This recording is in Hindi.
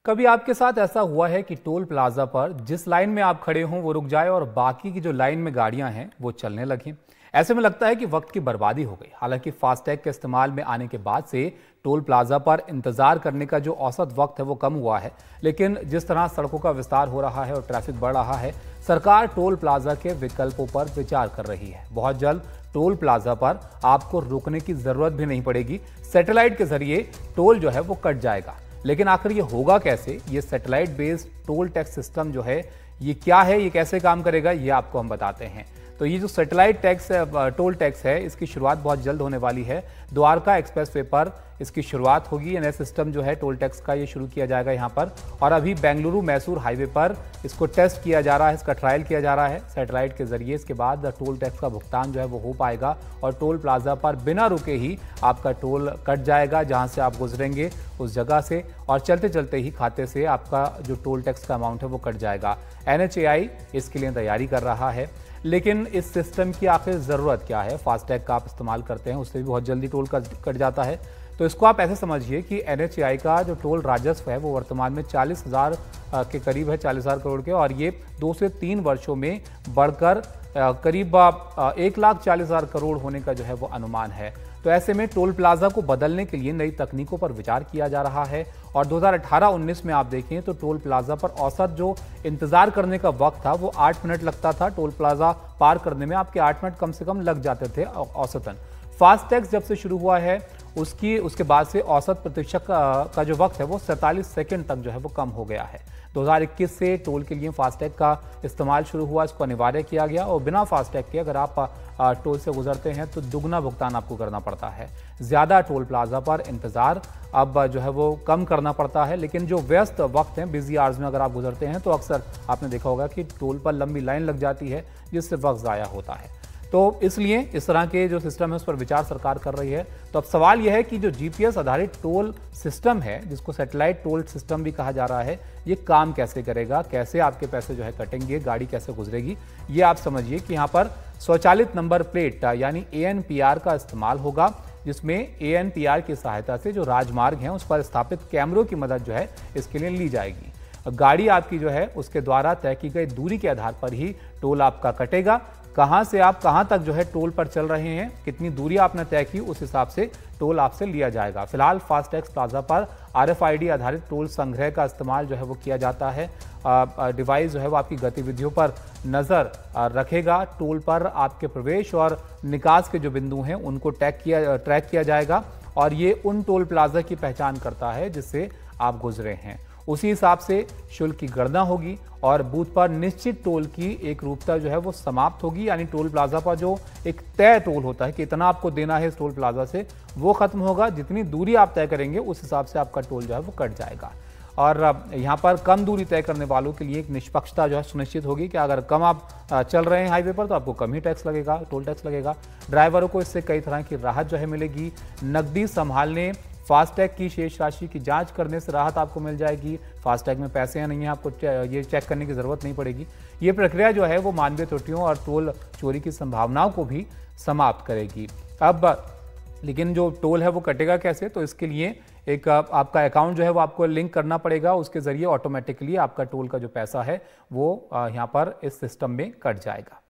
कभी आपके साथ ऐसा हुआ है कि टोल प्लाजा पर जिस लाइन में आप खड़े हों वो रुक जाए और बाकी की जो लाइन में गाड़ियां हैं वो चलने लगें। ऐसे में लगता है कि वक्त की बर्बादी हो गई। हालांकि फास्टैग के इस्तेमाल में आने के बाद से टोल प्लाजा पर इंतजार करने का जो औसत वक्त है वो कम हुआ है, लेकिन जिस तरह सड़कों का विस्तार हो रहा है और ट्रैफिक बढ़ रहा है, सरकार टोल प्लाजा के विकल्पों पर विचार कर रही है। बहुत जल्द टोल प्लाजा पर आपको रुकने की जरूरत भी नहीं पड़ेगी। सैटेलाइट के जरिए टोल जो है वो कट जाएगा। लेकिन आखिर ये होगा कैसे? ये satellite based toll tax system जो है ये क्या है, ये कैसे काम करेगा, ये आपको हम बताते हैं। तो ये जो सैटेलाइट टैक्स टोल टैक्स है, इसकी शुरुआत बहुत जल्द होने वाली है। द्वारका एक्सप्रेसवे पर इसकी शुरुआत होगी। नया सिस्टम जो है टोल टैक्स का ये शुरू किया जाएगा यहाँ पर। और अभी बेंगलुरु मैसूर हाईवे पर इसको टेस्ट किया जा रहा है, इसका ट्रायल किया जा रहा है सैटेलाइट के जरिए। इसके बाद टोल टैक्स का भुगतान जो है वो हो पाएगा और टोल प्लाजा पर बिना रुके ही आपका टोल कट जाएगा जहाँ से आप गुजरेंगे उस जगह से, और चलते चलते ही खाते से आपका जो टोल टैक्स का अमाउंट है वो कट जाएगा। NHAI इसके लिए तैयारी कर रहा है। लेकिन इस सिस्टम की आखिर ज़रूरत क्या है? फास्टैग का आप इस्तेमाल करते हैं, उससे भी बहुत जल्दी टोल कट जाता है। तो इसको आप ऐसे समझिए कि NHAI का जो टोल राजस्व है वो वर्तमान में 40,000 के करीब है, 40,000 करोड़ के, और ये 2 से 3 वर्षों में बढ़कर करीब 1,40,000 करोड़ होने का जो है वो अनुमान है। तो ऐसे में टोल प्लाजा को बदलने के लिए नई तकनीकों पर विचार किया जा रहा है। और 2018-19 में आप देखें तो टोल प्लाजा पर औसत जो इंतजार करने का वक्त था वो 8 मिनट लगता था। टोल प्लाजा पार करने में आपके 8 मिनट कम से कम लग जाते थे औसतन। फास्टैग जब से शुरू हुआ है उसके बाद से औसत प्रतिशत का जो वक्त है वो 47 सेकंड तक जो है वो कम हो गया है। 2021 से टोल के लिए फास्टैग का इस्तेमाल शुरू हुआ, इसको अनिवार्य किया गया और बिना फास्टैग के अगर आप टोल से गुजरते हैं तो दुगना भुगतान आपको करना पड़ता है। ज़्यादा टोल प्लाजा पर इंतज़ार अब जो है वो कम करना पड़ता है। लेकिन जो व्यस्त वक्त हैं, बिजी आवर्स में अगर आप गुजरते हैं तो अक्सर आपने देखा होगा कि टोल पर लंबी लाइन लग जाती है जिससे वक्त ज़ाया होता है। तो इसलिए इस तरह के जो सिस्टम है उस पर विचार सरकार कर रही है। तो अब सवाल यह है कि जो GPS आधारित टोल सिस्टम है, जिसको सैटेलाइट टोल सिस्टम भी कहा जा रहा है, ये काम कैसे करेगा, कैसे आपके पैसे जो है कटेंगे, गाड़ी कैसे गुजरेगी। ये आप समझिए कि यहाँ पर स्वचालित नंबर प्लेट यानी ANPR का इस्तेमाल होगा, जिसमें ANPR की सहायता से जो राजमार्ग हैं उस पर स्थापित कैमरों की मदद जो है इसके लिए ली जाएगी। गाड़ी आपकी जो है उसके द्वारा तय की गई दूरी के आधार पर ही टोल आपका कटेगा। कहां से आप कहां तक जो है टोल पर चल रहे हैं, कितनी दूरी आपने तय की, उस हिसाब से टोल आपसे लिया जाएगा। फिलहाल फास्टैग प्लाजा पर RFID आधारित टोल संग्रह का इस्तेमाल जो है वो किया जाता है। डिवाइस जो है वो आपकी गतिविधियों पर नज़र रखेगा। टोल पर आपके प्रवेश और निकास के जो बिंदु हैं उनको ट्रैक किया जाएगा और ये उन टोल प्लाजा की पहचान करता है जिससे आप गुजरे हैं। उसी हिसाब से शुल्क की गणना होगी और बूथ पर निश्चित टोल की एक रूपता जो है वो समाप्त होगी। यानी टोल प्लाजा पर जो एक तय टोल होता है कि इतना आपको देना है इस टोल प्लाजा से, वो खत्म होगा। जितनी दूरी आप तय करेंगे उस हिसाब से आपका टोल जो है वो कट जाएगा। और यहाँ पर कम दूरी तय करने वालों के लिए एक निष्पक्षता जो है सुनिश्चित होगी कि अगर कम आप चल रहे हैं हाईवे पर तो आपको कम ही टैक्स लगेगा, टोल टैक्स लगेगा। ड्राइवरों को इससे कई तरह की राहत जो है मिलेगी। नकदी संभालने, फास्टैग की शेष राशि की जांच करने से राहत आपको मिल जाएगी। फास्टैग में पैसे या नहीं है, आपको ये चेक करने की जरूरत नहीं पड़ेगी। ये प्रक्रिया जो है वो मानवीय त्रुटियों और टोल चोरी की संभावनाओं को भी समाप्त करेगी। अब लेकिन जो टोल है वो कटेगा कैसे? तो इसके लिए एक आपका अकाउंट जो है वो आपको लिंक करना पड़ेगा। उसके जरिए ऑटोमेटिकली आपका टोल का जो पैसा है वो यहाँ पर इस सिस्टम में कट जाएगा।